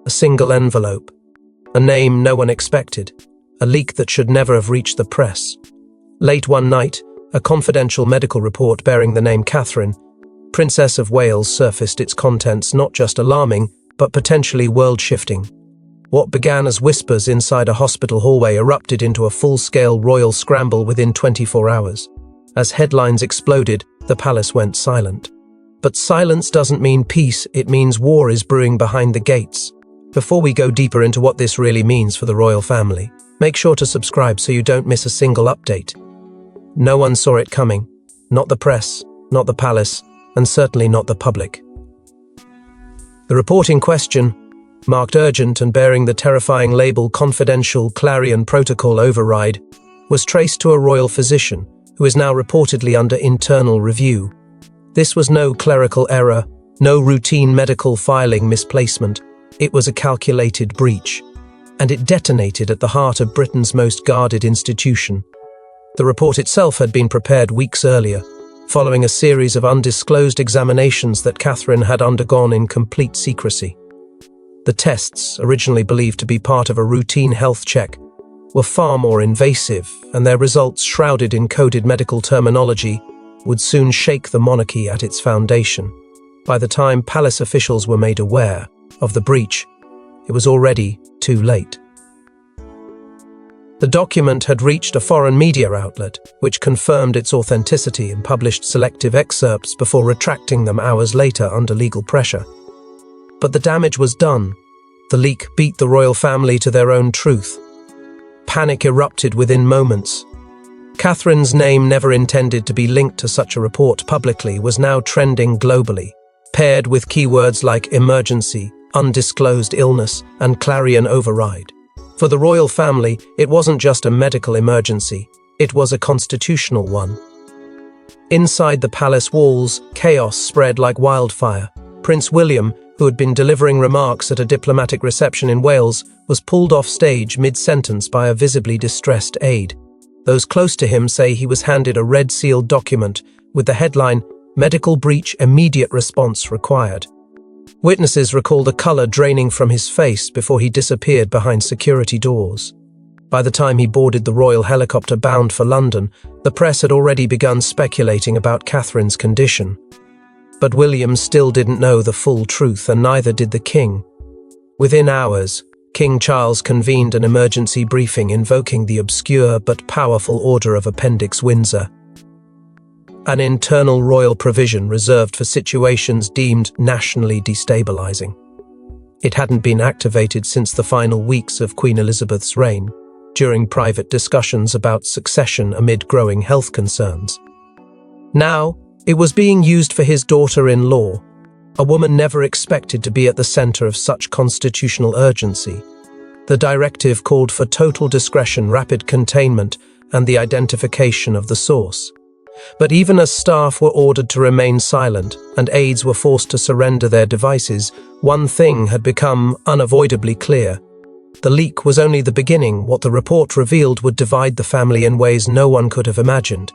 A single envelope. A name no one expected. A leak that should never have reached the press. Late one night, a confidential medical report bearing the name Catherine, Princess of Wales, surfaced, its contents not just alarming, but potentially world-shifting. What began as whispers inside a hospital hallway erupted into a full-scale royal scramble within 24 hours. As headlines exploded, the palace went silent. But silence doesn't mean peace, it means war is brewing behind the gates. Before we go deeper into what this really means for the royal family, make sure to subscribe so you don't miss a single update. No one saw it coming. Not the press, not the palace, and certainly not the public. The report in question, marked urgent and bearing the terrifying label Confidential Clarion Protocol Override, was traced to a royal physician who is now reportedly under internal review. This was no clerical error, no routine medical filing misplacement. It was a calculated breach, and it detonated at the heart of Britain's most guarded institution. The report itself had been prepared weeks earlier, following a series of undisclosed examinations that Catherine had undergone in complete secrecy. The tests, originally believed to be part of a routine health check, were far more invasive, and their results, shrouded in coded medical terminology, would soon shake the monarchy at its foundation. By the time palace officials were made aware of the breach, it was already too late. The document had reached a foreign media outlet, which confirmed its authenticity and published selective excerpts before retracting them hours later under legal pressure. But the damage was done. The leak beat the royal family to their own truth. Panic erupted within moments. Catherine's name, never intended to be linked to such a report publicly, was now trending globally, paired with keywords like emergency, undisclosed illness, and Clarion override. For the royal family, it wasn't just a medical emergency, it was a constitutional one. Inside the palace walls, chaos spread like wildfire. Prince William, who had been delivering remarks at a diplomatic reception in Wales, was pulled off stage mid-sentence by a visibly distressed aide. Those close to him say he was handed a red-sealed document with the headline, "Medical breach, immediate response required." Witnesses recall the colour draining from his face before he disappeared behind security doors. By the time he boarded the royal helicopter bound for London, the press had already begun speculating about Catherine's condition. But William still didn't know the full truth, and neither did the king. Within hours, King Charles convened an emergency briefing invoking the obscure but powerful Order of Appendix Windsor, an internal royal provision reserved for situations deemed nationally destabilizing. It hadn't been activated since the final weeks of Queen Elizabeth's reign, during private discussions about succession amid growing health concerns. Now, it was being used for his daughter-in-law, a woman never expected to be at the center of such constitutional urgency. The directive called for total discretion, rapid containment, and the identification of the source. But even as staff were ordered to remain silent and aides were forced to surrender their devices, one thing had become unavoidably clear. The leak was only the beginning. What the report revealed would divide the family in ways no one could have imagined.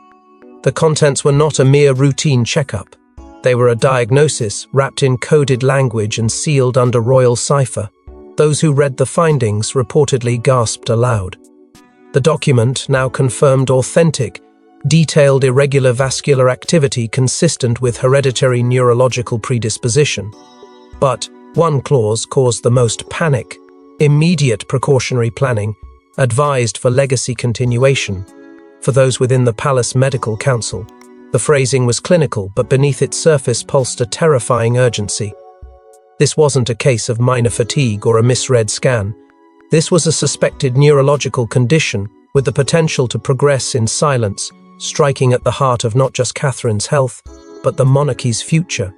The contents were not a mere routine checkup. They were a diagnosis wrapped in coded language and sealed under royal cipher. Those who read the findings reportedly gasped aloud. The document now confirmed authentic, detailed irregular vascular activity consistent with hereditary neurological predisposition. But one clause caused the most panic: immediate precautionary planning, advised for legacy continuation. For those within the Palace Medical Council, the phrasing was clinical, but beneath its surface pulsed a terrifying urgency. This wasn't a case of minor fatigue or a misread scan. This was a suspected neurological condition with the potential to progress in silence, striking at the heart of not just Catherine's health, but the monarchy's future.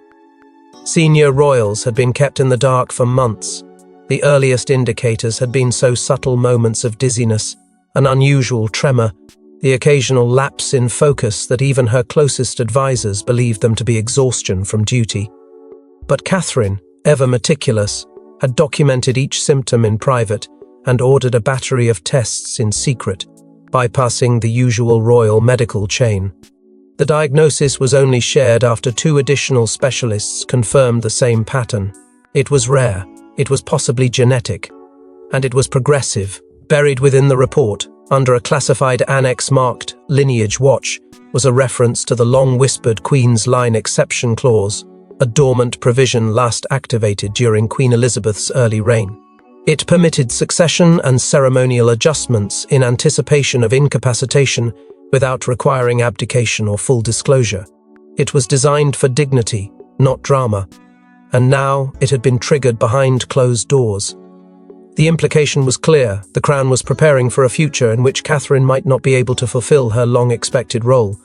Senior royals had been kept in the dark for months. The earliest indicators had been so subtle moments of dizziness, an unusual tremor, the occasional lapse in focus that even her closest advisors believed them to be exhaustion from duty. But Catherine, ever meticulous, had documented each symptom in private and ordered a battery of tests in secret, bypassing the usual royal medical chain. The diagnosis was only shared after 2 additional specialists confirmed the same pattern. It was rare, It was possibly genetic, and it was progressive. Buried within the report, under a classified annex marked Lineage Watch, was a reference to the long-whispered Queen's Line Exception Clause, a dormant provision last activated during Queen Elizabeth's early reign. It permitted succession and ceremonial adjustments in anticipation of incapacitation without requiring abdication or full disclosure. It was designed for dignity, not drama, and now it had been triggered behind closed doors. The implication was clear: the Crown was preparing for a future in which Catherine might not be able to fulfill her long-expected role.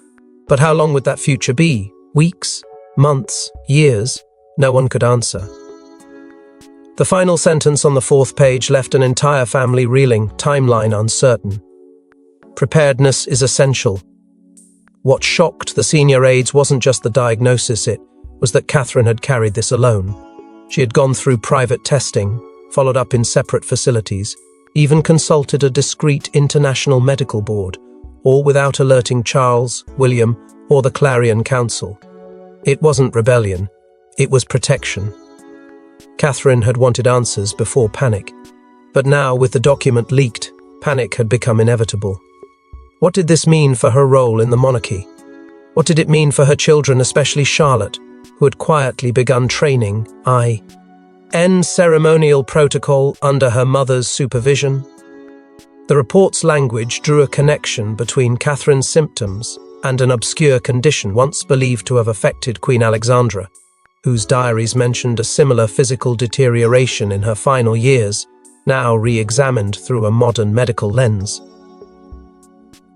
But how long would that future be? Weeks? Months? Years? No one could answer. The final sentence on the 4th page left an entire family reeling, timeline uncertain. Preparedness is essential. What shocked the senior aides wasn't just the diagnosis, it was that Catherine had carried this alone. She had gone through private testing, followed up in separate facilities, even consulted a discreet international medical board, all without alerting Charles, William, or the Clarion Council. It wasn't rebellion, it was protection. Catherine had wanted answers before panic, but now, with the document leaked, panic had become inevitable. What did this mean for her role in the monarchy? What did it mean for her children, especially Charlotte, who had quietly begun training ceremonial protocol under her mother's supervision? The report's language drew a connection between Catherine's symptoms and an obscure condition once believed to have affected Queen Alexandra, whose diaries mentioned a similar physical deterioration in her final years, now re-examined through a modern medical lens.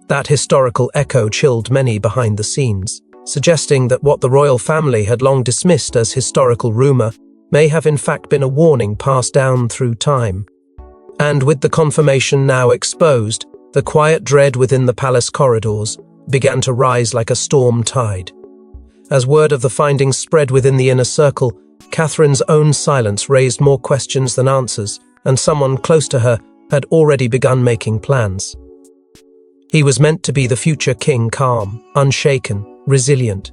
That historical echo chilled many behind the scenes, suggesting that what the royal family had long dismissed as historical rumour may have in fact been a warning passed down through time. And with the confirmation now exposed, the quiet dread within the palace corridors began to rise like a storm tide. As word of the findings spread within the inner circle, Catherine's own silence raised more questions than answers, and someone close to her had already begun making plans. He was meant to be the future king, calm, unshaken, resilient.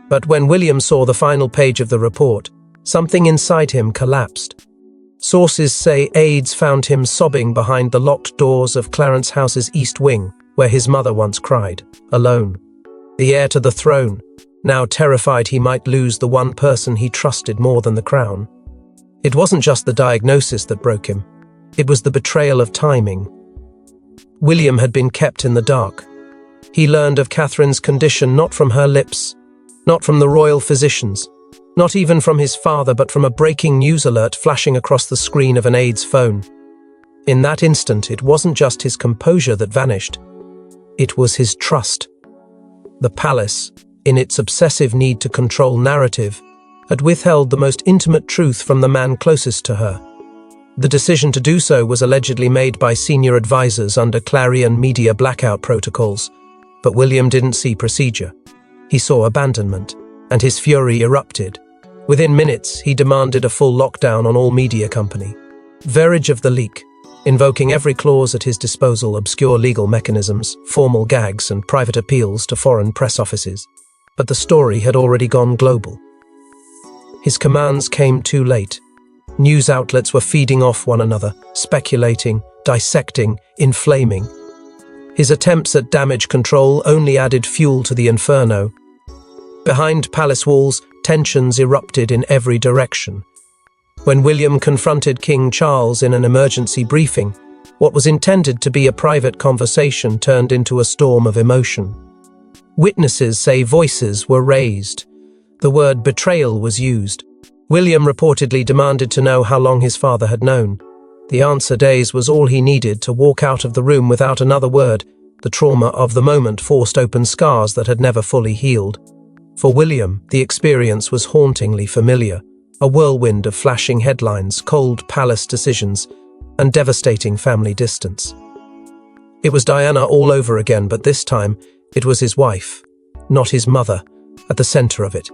But when William saw the final page of the report, something inside him collapsed. Sources say aides found him sobbing behind the locked doors of Clarence House's East Wing, where his mother once cried, alone. The heir to the throne, now terrified he might lose the one person he trusted more than the crown. It wasn't just the diagnosis that broke him. It was the betrayal of timing. William had been kept in the dark. He learned of Catherine's condition not from her lips, not from the royal physicians, not even from his father, but from a breaking news alert flashing across the screen of an aide's phone. In that instant, it wasn't just his composure that vanished. It was his trust. The palace, in its obsessive need to control narrative, had withheld the most intimate truth from the man closest to her. The decision to do so was allegedly made by senior advisors under Clarion media blackout protocols, but William didn't see procedure. He saw abandonment, and his fury erupted. Within minutes, he demanded a full lockdown on all media company. Verge of the leak, invoking every clause at his disposal, obscure legal mechanisms, formal gags, and private appeals to foreign press offices. But the story had already gone global. His commands came too late. News outlets were feeding off one another, speculating, dissecting, inflaming. His attempts at damage control only added fuel to the inferno. Behind palace walls, tensions erupted in every direction. When William confronted King Charles in an emergency briefing, what was intended to be a private conversation turned into a storm of emotion. Witnesses say voices were raised. The word betrayal was used. William reportedly demanded to know how long his father had known. The answer, days, was all he needed to walk out of the room without another word. The trauma of the moment forced open scars that had never fully healed. For William, the experience was hauntingly familiar. A whirlwind of flashing headlines, cold palace decisions, and devastating family distance. It was Diana all over again, but this time it was his wife, not his mother, at the center of it.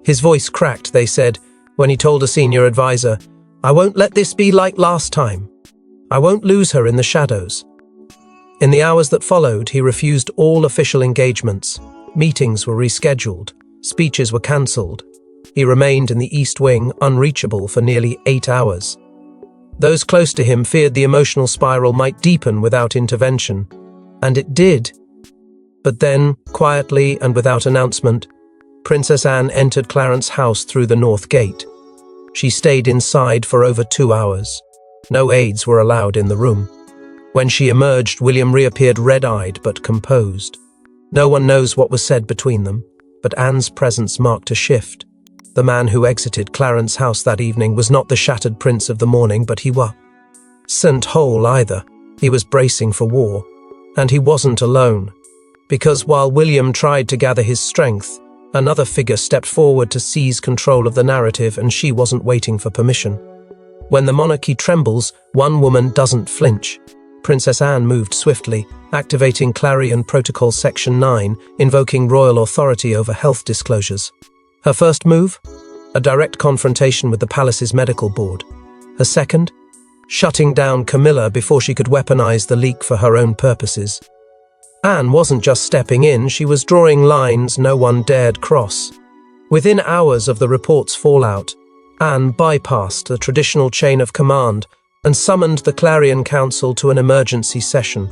His voice cracked, they said, when he told a senior advisor, "I won't let this be like last time. I won't lose her in the shadows." In the hours that followed, he refused all official engagements. Meetings were rescheduled, speeches were cancelled, He remained in the East Wing, unreachable for nearly 8 hours. Those close to him feared the emotional spiral might deepen without intervention. And it did. But then, quietly and without announcement, Princess Anne entered Clarence's house through the north gate. She stayed inside for over 2 hours. No aides were allowed in the room. When she emerged, William reappeared red-eyed but composed. No one knows what was said between them, but Anne's presence marked a shift. The man who exited Clarence's house that evening was not the shattered prince of the morning, but he wasn't whole either. He was bracing for war. And he wasn't alone. Because while William tried to gather his strength, another figure stepped forward to seize control of the narrative, and she wasn't waiting for permission. When the monarchy trembles, one woman doesn't flinch. Princess Anne moved swiftly, activating Clarion Protocol Section 9, invoking royal authority over health disclosures. Her first move? A direct confrontation with the palace's medical board. Her second? Shutting down Camilla before she could weaponize the leak for her own purposes. Anne wasn't just stepping in, she was drawing lines no one dared cross. Within hours of the report's fallout, Anne bypassed the traditional chain of command and summoned the Clarion Council to an emergency session.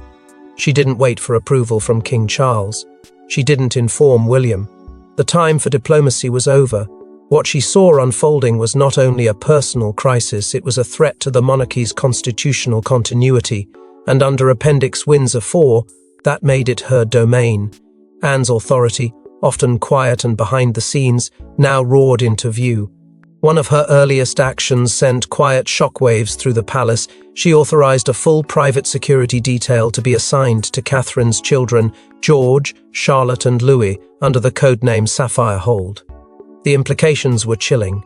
She didn't wait for approval from King Charles. She didn't inform William. The time for diplomacy was over. What she saw unfolding was not only a personal crisis, it was a threat to the monarchy's constitutional continuity, and under Appendix Windsor IV, that made it her domain. Anne's authority, often quiet and behind the scenes, now roared into view. One of her earliest actions sent quiet shockwaves through the palace. She authorized a full private security detail to be assigned to Catherine's children, George, Charlotte and Louis, under the codename Sapphire Hold. The implications were chilling.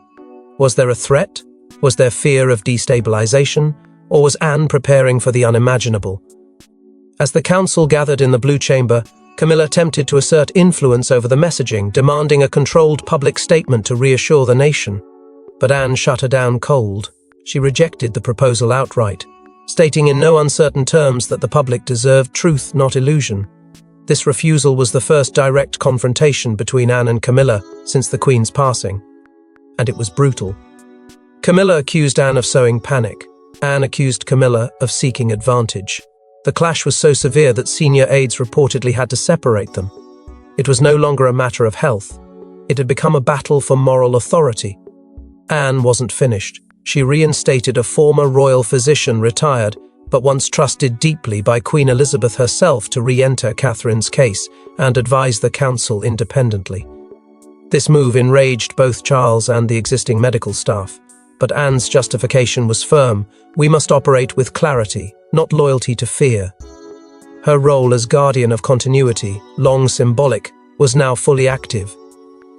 Was there a threat? Was there fear of destabilization? Or was Anne preparing for the unimaginable? As the council gathered in the Blue Chamber, Camilla attempted to assert influence over the messaging, demanding a controlled public statement to reassure the nation. But Anne shut her down cold. She rejected the proposal outright, stating in no uncertain terms that the public deserved truth, not illusion. This refusal was the first direct confrontation between Anne and Camilla since the Queen's passing. And it was brutal. Camilla accused Anne of sowing panic. Anne accused Camilla of seeking advantage. The clash was so severe that senior aides reportedly had to separate them. It was no longer a matter of health. It had become a battle for moral authority. Anne wasn't finished. She reinstated a former royal physician, retired, but once trusted deeply by Queen Elizabeth herself, to re-enter Catherine's case and advise the council independently. This move enraged both Charles and the existing medical staff, but Anne's justification was firm. We must operate with clarity, not loyalty to fear. Her role as guardian of continuity, long symbolic, was now fully active.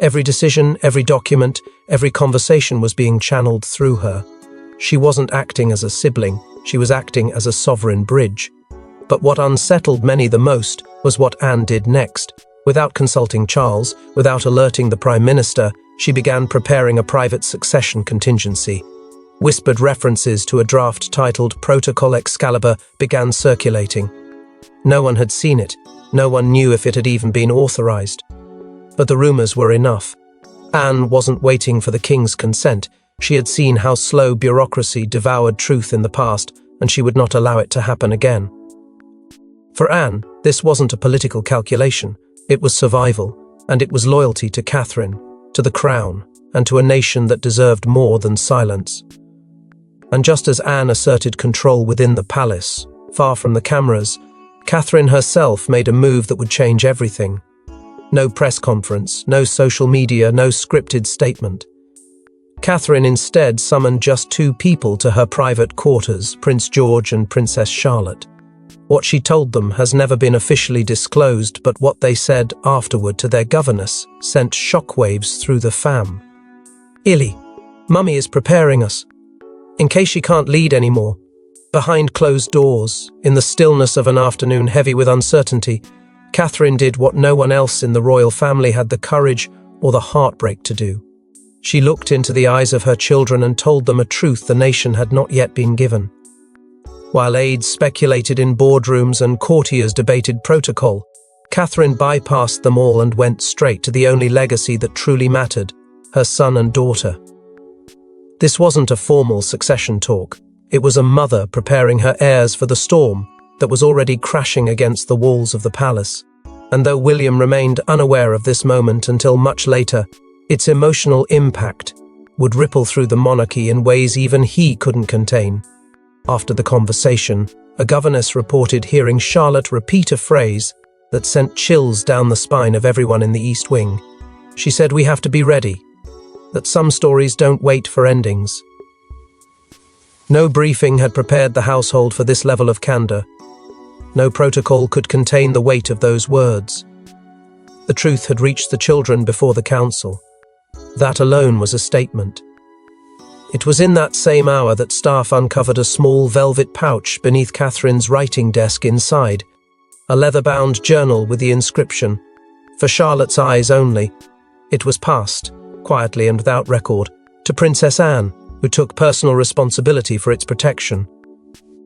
Every decision, every document, every conversation was being channeled through her. She wasn't acting as a sibling, she was acting as a sovereign bridge. But what unsettled many the most was what Anne did next. Without consulting Charles, without alerting the Prime Minister, she began preparing a private succession contingency. Whispered references to a draft titled Protocol Excalibur began circulating. No one had seen it, no one knew if it had even been authorized. But the rumors were enough. Anne wasn't waiting for the king's consent. She had seen how slow bureaucracy devoured truth in the past, and she would not allow it to happen again. For Anne, this wasn't a political calculation. It was survival, and it was loyalty to Catherine, to the crown, and to a nation that deserved more than silence. And just as Anne asserted control within the palace, far from the cameras, Catherine herself made a move that would change everything. No press conference, no social media, no scripted statement. Catherine instead summoned just 2 people to her private quarters, Prince George and Princess Charlotte. What she told them has never been officially disclosed, but what they said afterward to their governess sent shockwaves through the fam. "Illy, Mummy is preparing us. In case she can't lead anymore." Behind closed doors, in the stillness of an afternoon heavy with uncertainty, Catherine did what no one else in the royal family had the courage or the heartbreak to do. She looked into the eyes of her children and told them a truth the nation had not yet been given. While aides speculated in boardrooms and courtiers debated protocol, Catherine bypassed them all and went straight to the only legacy that truly mattered: her son and daughter. This wasn't a formal succession talk. It was a mother preparing her heirs for the storm that was already crashing against the walls of the palace. And though William remained unaware of this moment until much later, its emotional impact would ripple through the monarchy in ways even he couldn't contain. After the conversation, a governess reported hearing Charlotte repeat a phrase that sent chills down the spine of everyone in the East Wing. She said, "We have to be ready, that some stories don't wait for endings." No briefing had prepared the household for this level of candor. No protocol could contain the weight of those words. The truth had reached the children before the council. That alone was a statement. It was in that same hour that staff uncovered a small velvet pouch beneath Catherine's writing desk. Inside, a leather-bound journal with the inscription, "For Charlotte's eyes only." It was passed, quietly and without record, to Princess Anne, who took personal responsibility for its protection.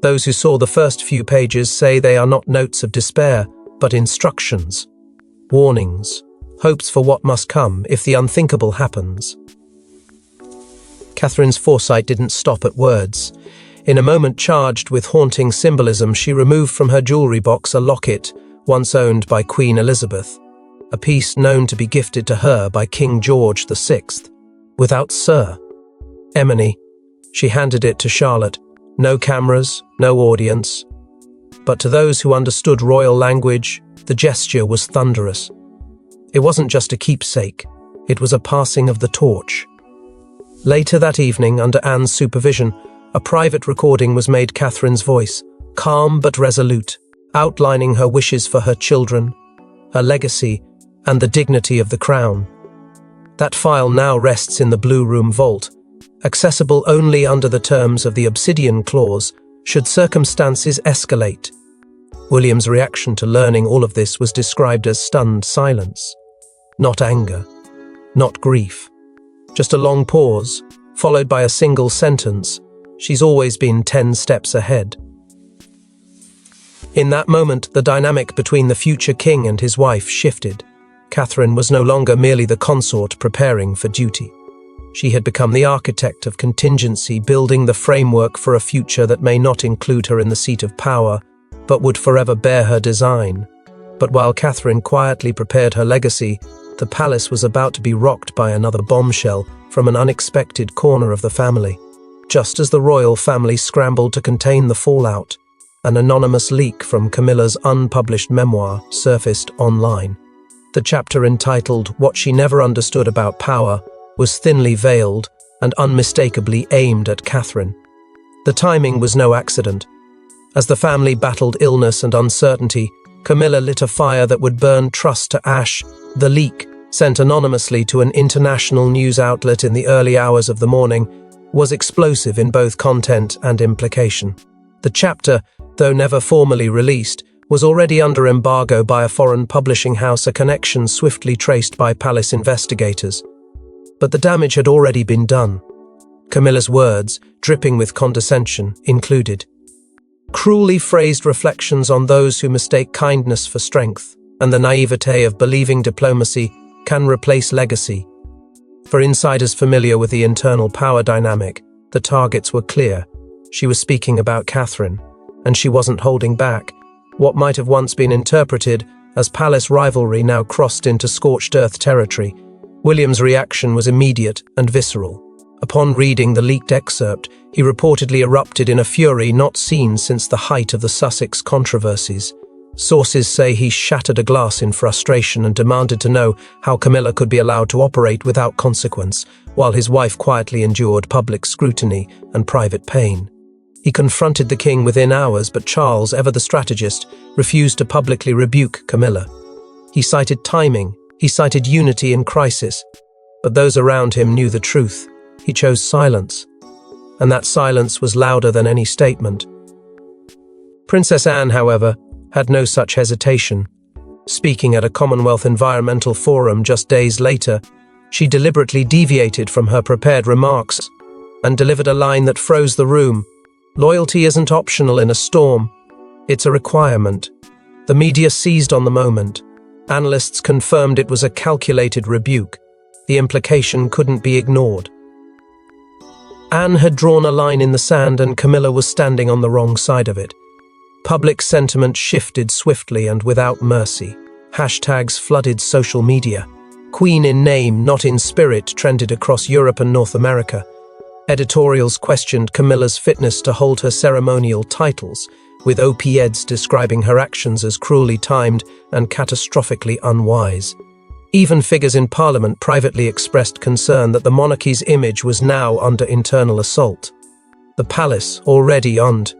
Those who saw the first few pages say they are not notes of despair, but instructions, warnings, hopes for what must come if the unthinkable happens. Catherine's foresight didn't stop at words. In a moment charged with haunting symbolism, she removed from her jewelry box a locket once owned by Queen Elizabeth, a piece known to be gifted to her by King George VI. Without "Sir, Emily," she handed it to Charlotte. No cameras, no audience. But to those who understood royal language, the gesture was thunderous. It wasn't just a keepsake, it was a passing of the torch. Later that evening, under Anne's supervision, a private recording was made. Catherine's voice, calm but resolute, outlining her wishes for her children, her legacy, and the dignity of the crown. That file now rests in the Blue Room vault, accessible only under the terms of the Obsidian Clause, should circumstances escalate. William's reaction to learning all of this was described as stunned silence. Not anger, not grief. Just a long pause, followed by a single sentence, "She's always been 10 steps ahead." In that moment, the dynamic between the future king and his wife shifted. Catherine was no longer merely the consort preparing for duty. She had become the architect of contingency, building the framework for a future that may not include her in the seat of power, but would forever bear her design. But while Catherine quietly prepared her legacy, the palace was about to be rocked by another bombshell from an unexpected corner of the family. Just as the royal family scrambled to contain the fallout, an anonymous leak from Camilla's unpublished memoir surfaced online. The chapter entitled "What She Never Understood About Power" was thinly veiled and unmistakably aimed at Catherine. The timing was no accident. As the family battled illness and uncertainty, Camilla lit a fire that would burn trust to ash. The leak, sent anonymously to an international news outlet in the early hours of the morning, was explosive in both content and implication. The chapter, though never formally released, was already under embargo by a foreign publishing house, a connection swiftly traced by palace investigators. But the damage had already been done. Camilla's words, dripping with condescension, included cruelly phrased reflections on those who mistake kindness for strength, and the naivete of believing diplomacy can replace legacy. For insiders familiar with the internal power dynamic, the targets were clear. She was speaking about Catherine, and she wasn't holding back. What might have once been interpreted as palace rivalry now crossed into scorched earth territory. William's reaction was immediate and visceral. Upon reading the leaked excerpt, he reportedly erupted in a fury not seen since the height of the Sussex controversies. Sources say he shattered a glass in frustration and demanded to know how Camilla could be allowed to operate without consequence, while his wife quietly endured public scrutiny and private pain. He confronted the king within hours, but Charles, ever the strategist, refused to publicly rebuke Camilla. He cited timing, he cited unity in crisis, but those around him knew the truth. He chose silence, and that silence was louder than any statement. Princess Anne, however, had no such hesitation. Speaking at a Commonwealth Environmental Forum just days later, she deliberately deviated from her prepared remarks and delivered a line that froze the room. "Loyalty isn't optional in a storm, it's a requirement." The media seized on the moment. Analysts confirmed it was a calculated rebuke. The implication couldn't be ignored. Anne had drawn a line in the sand and Camilla was standing on the wrong side of it. Public sentiment shifted swiftly and without mercy. Hashtags flooded social media. Queen in name, not in spirit, trended across Europe and North America. Editorials questioned Camilla's fitness to hold her ceremonial titles, with op-eds describing her actions as cruelly timed and catastrophically unwise. Even figures in Parliament privately expressed concern that the monarchy's image was now under internal assault. The palace, already under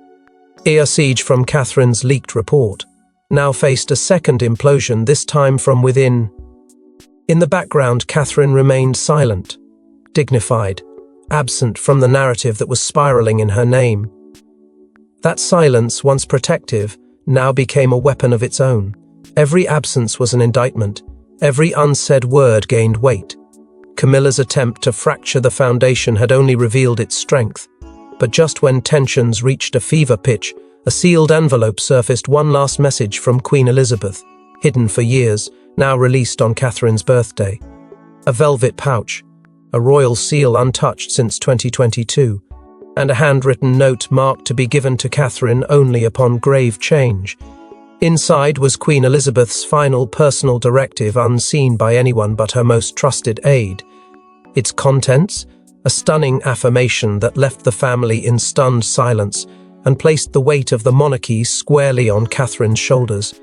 siege from Catherine's leaked report, now faced a second implosion, this time from within. In the background, Catherine remained silent, dignified, absent from the narrative that was spiraling in her name. That silence, once protective, now became a weapon of its own. Every absence was an indictment. Every unsaid word gained weight. Camilla's attempt to fracture the foundation had only revealed its strength. But just when tensions reached a fever pitch, a sealed envelope surfaced, one last message from Queen Elizabeth, hidden for years, now released on Catherine's birthday. A velvet pouch, a royal seal untouched since 2022, and a handwritten note marked to be given to Catherine only upon grave change. Inside was Queen Elizabeth's final personal directive, unseen by anyone but her most trusted aide. Its contents? A stunning affirmation that left the family in stunned silence and placed the weight of the monarchy squarely on Catherine's shoulders.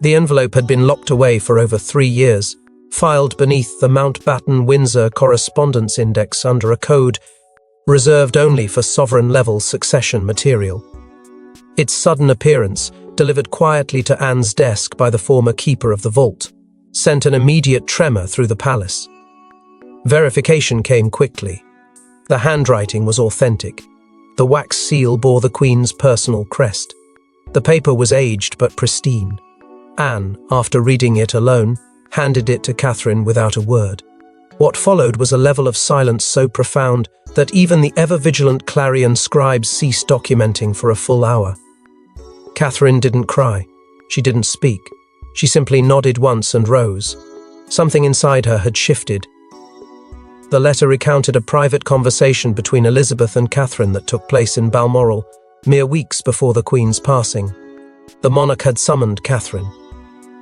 The envelope had been locked away for over 3 years, filed beneath the Mountbatten-Windsor Correspondence Index under a code reserved only for sovereign-level succession material. Its sudden appearance, delivered quietly to Anne's desk by the former keeper of the vault, sent an immediate tremor through the palace. Verification came quickly. The handwriting was authentic. The wax seal bore the Queen's personal crest. The paper was aged but pristine. Anne, after reading it alone, handed it to Catherine without a word. What followed was a level of silence so profound that even the ever-vigilant Clarion scribes ceased documenting for a full hour. Catherine didn't cry. She didn't speak. She simply nodded once and rose. Something inside her had shifted. The letter recounted a private conversation between Elizabeth and Catherine that took place in Balmoral, mere weeks before the Queen's passing. The monarch had summoned Catherine,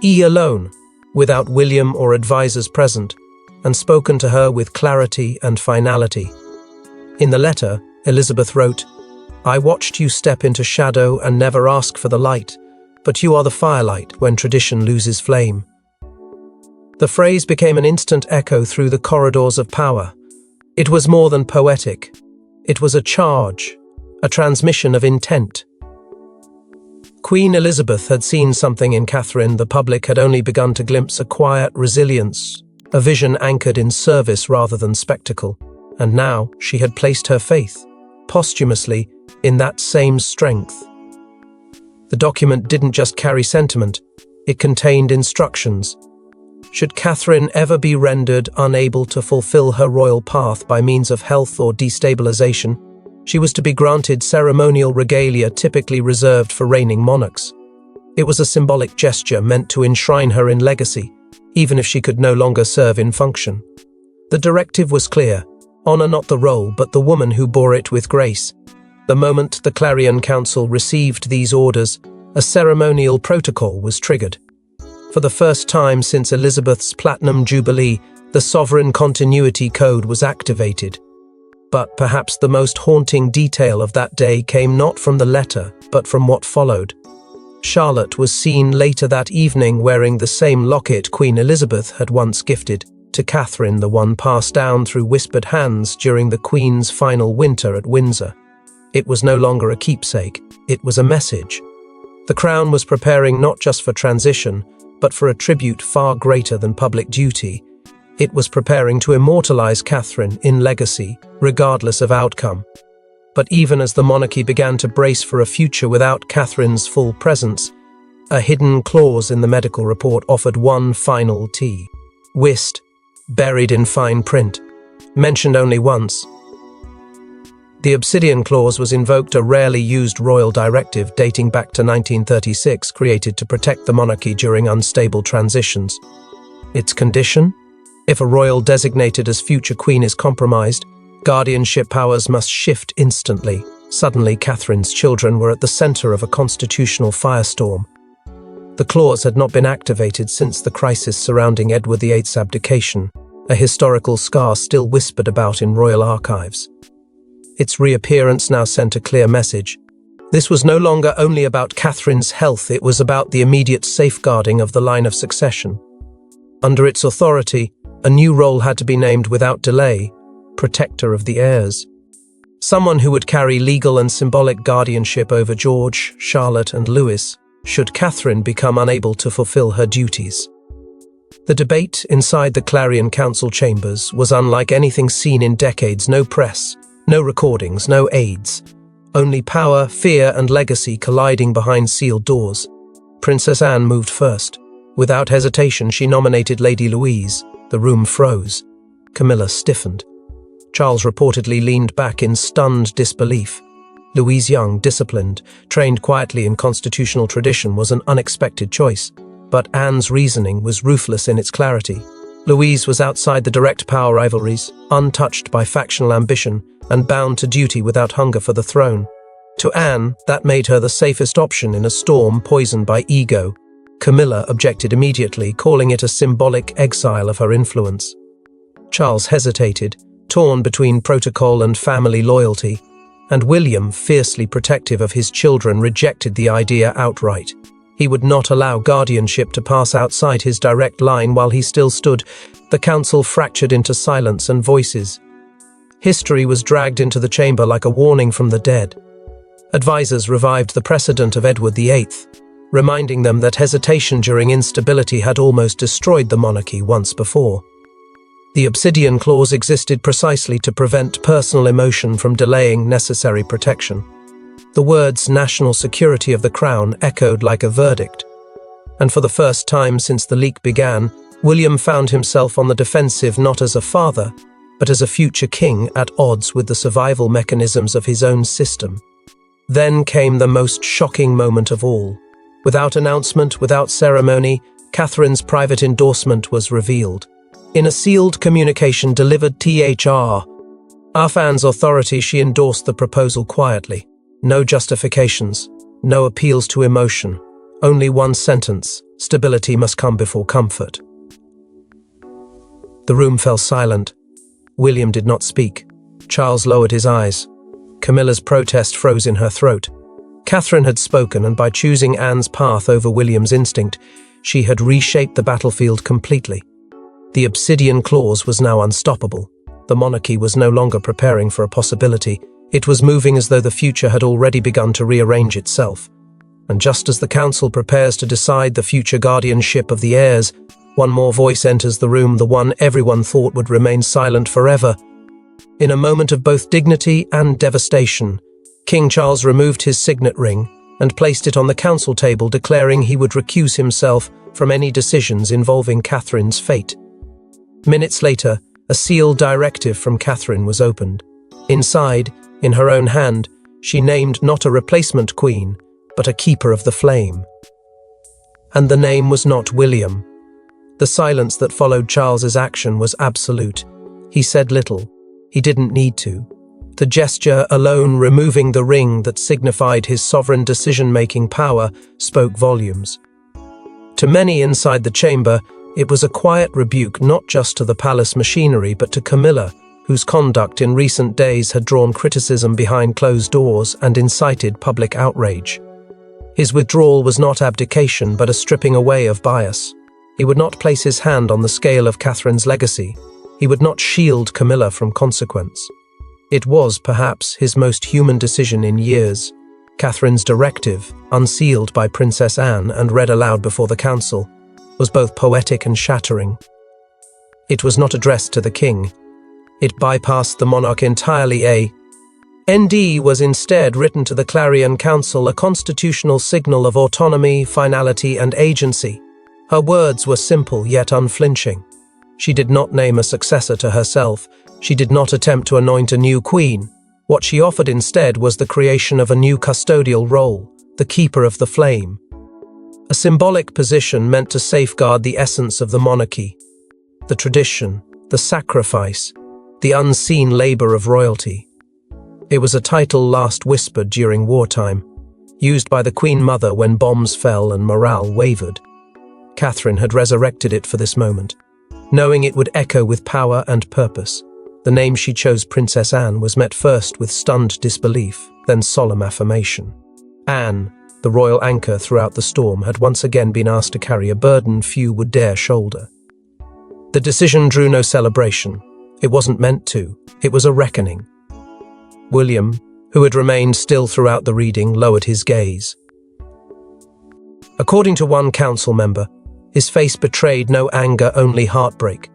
alone, without William or advisers present, and spoken to her with clarity and finality. In the letter, Elizabeth wrote, "I watched you step into shadow and never ask for the light, but you are the firelight when tradition loses flame." The phrase became an instant echo through the corridors of power. It was more than poetic. It was a charge, a transmission of intent. Queen Elizabeth had seen something in Catherine the public had only begun to glimpse: a quiet resilience, a vision anchored in service rather than spectacle. And now she had placed her faith, posthumously, in that same strength. The document didn't just carry sentiment, it contained instructions. Should Catherine ever be rendered unable to fulfill her royal path by means of health or destabilization, she was to be granted ceremonial regalia typically reserved for reigning monarchs. It was a symbolic gesture meant to enshrine her in legacy, even if she could no longer serve in function. The directive was clear: honor not the role, but the woman who bore it with grace. The moment the Clarion Council received these orders, a ceremonial protocol was triggered. For the first time since Elizabeth's Platinum Jubilee, the Sovereign Continuity Code was activated. But perhaps the most haunting detail of that day came not from the letter, but from what followed. Charlotte was seen later that evening wearing the same locket Queen Elizabeth had once gifted to Catherine, the one passed down through whispered hands during the Queen's final winter at Windsor. It was no longer a keepsake, it was a message. The Crown was preparing not just for transition, but for a tribute far greater than public duty. It was preparing to immortalize Catherine in legacy, regardless of outcome. But even as the monarchy began to brace for a future without Catherine's full presence, a hidden clause in the medical report offered one final twist, buried in fine print, mentioned only once. The Obsidian Clause was invoked, a rarely used royal directive dating back to 1936, created to protect the monarchy during unstable transitions. Its condition? If a royal designated as future queen is compromised, guardianship powers must shift instantly. Suddenly, Catherine's children were at the center of a constitutional firestorm. The clause had not been activated since the crisis surrounding Edward VIII's abdication, a historical scar still whispered about in royal archives. Its reappearance now sent a clear message. This was no longer only about Catherine's health, it was about the immediate safeguarding of the line of succession. Under its authority, a new role had to be named without delay: protector of the heirs. Someone who would carry legal and symbolic guardianship over George, Charlotte, and Louis, should Catherine become unable to fulfill her duties. The debate inside the Clarion Council chambers was unlike anything seen in decades. No press, no recordings, no aides. Only power, fear, and legacy colliding behind sealed doors. Princess Anne moved first. Without hesitation, she nominated Lady Louise. The room froze. Camilla stiffened. Charles reportedly leaned back in stunned disbelief. Louise Young, disciplined, trained quietly in constitutional tradition, was an unexpected choice. But Anne's reasoning was ruthless in its clarity. Louise was outside the direct power rivalries, untouched by factional ambition, and bound to duty without hunger for the throne. To Anne, that made her the safest option in a storm poisoned by ego. Camilla objected immediately, calling it a symbolic exile of her influence. Charles hesitated, torn between protocol and family loyalty, and William, fiercely protective of his children, rejected the idea outright. He would not allow guardianship to pass outside his direct line while he still stood. The council fractured into silence and voices. History was dragged into the chamber like a warning from the dead. Advisors revived the precedent of Edward VIII, reminding them that hesitation during instability had almost destroyed the monarchy once before. The Obsidian Clause existed precisely to prevent personal emotion from delaying necessary protection. The words "national security of the crown" echoed like a verdict. And for the first time since the leak began, William found himself on the defensive, not as a father, but as a future king at odds with the survival mechanisms of his own system. Then came the most shocking moment of all. Without announcement, without ceremony, Catherine's private endorsement was revealed. In a sealed communication delivered THR, Anne's authority, she endorsed the proposal quietly. No justifications, no appeals to emotion, only one sentence: stability must come before comfort. The room fell silent. William did not speak. Charles lowered his eyes. Camilla's protest froze in her throat. Catherine had spoken, and by choosing Anne's path over William's instinct, she had reshaped the battlefield completely. The Obsidian Clause was now unstoppable. The monarchy was no longer preparing for a possibility. It was moving as though the future had already begun to rearrange itself. And just as the council prepares to decide the future guardianship of the heirs, one more voice enters the room, the one everyone thought would remain silent forever. In a moment of both dignity and devastation, King Charles removed his signet ring and placed it on the council table, declaring he would recuse himself from any decisions involving Catherine's fate. Minutes later, a sealed directive from Catherine was opened. Inside, in her own hand, she named not a replacement queen, but a keeper of the flame. And the name was not William. The silence that followed Charles's action was absolute. He said little. He didn't need to. The gesture alone, removing the ring that signified his sovereign decision-making power, spoke volumes. To many inside the chamber, it was a quiet rebuke not just to the palace machinery but to Camilla, whose conduct in recent days had drawn criticism behind closed doors and incited public outrage. His withdrawal was not abdication but a stripping away of bias. He would not place his hand on the scale of Catherine's legacy. He would not shield Camilla from consequence. It was, perhaps, his most human decision in years. Catherine's directive, unsealed by Princess Anne and read aloud before the council, was both poetic and shattering. It was not addressed to the king. It bypassed the monarch entirely. A ND was instead written to the Clarion Council, a constitutional signal of autonomy, finality, and agency. Her words were simple yet unflinching. She did not name a successor to herself. She did not attempt to anoint a new queen. What she offered instead was the creation of a new custodial role, the keeper of the flame. A symbolic position meant to safeguard the essence of the monarchy. the tradition, the sacrifice, the unseen labor of royalty. It was a title last whispered during wartime, used by the Queen Mother when bombs fell and morale wavered. Catherine had resurrected it for this moment, knowing it would echo with power and purpose. The name she chose, Princess Anne, was met first with stunned disbelief, then solemn affirmation. Anne, the royal anchor throughout the storm, had once again been asked to carry a burden few would dare shoulder. The decision drew no celebration. It wasn't meant to. It was a reckoning. William, who had remained still throughout the reading, lowered his gaze. According to one council member, his face betrayed no anger, only heartbreak.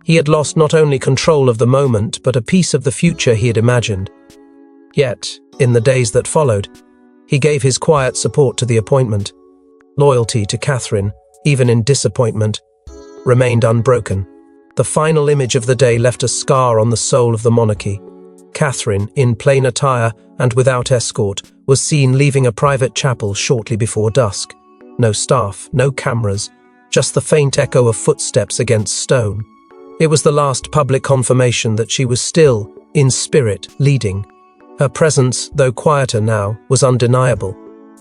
He had lost not only control of the moment, but a piece of the future he had imagined. Yet, in the days that followed, he gave his quiet support to the appointment. Loyalty to Catherine, even in disappointment, remained unbroken. The final image of the day left a scar on the soul of the monarchy. Catherine, in plain attire and without escort, was seen leaving a private chapel shortly before dusk. No staff, no cameras, just the faint echo of footsteps against stone. It was the last public confirmation that she was still, in spirit, leading. Her presence, though quieter now, was undeniable.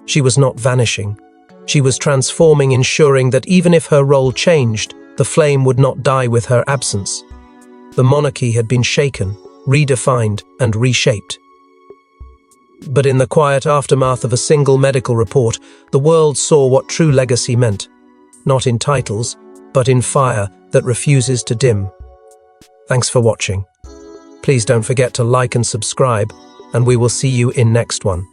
She was not vanishing. She was transforming, ensuring that even if her role changed, the flame would not die with her absence. The monarchy had been shaken, redefined, and reshaped. But in the quiet aftermath of a single medical report, the world saw what true legacy meant. Not in titles, but in fire that refuses to dim. Thanks for watching. Please don't forget to like and subscribe, and we will see you in next one.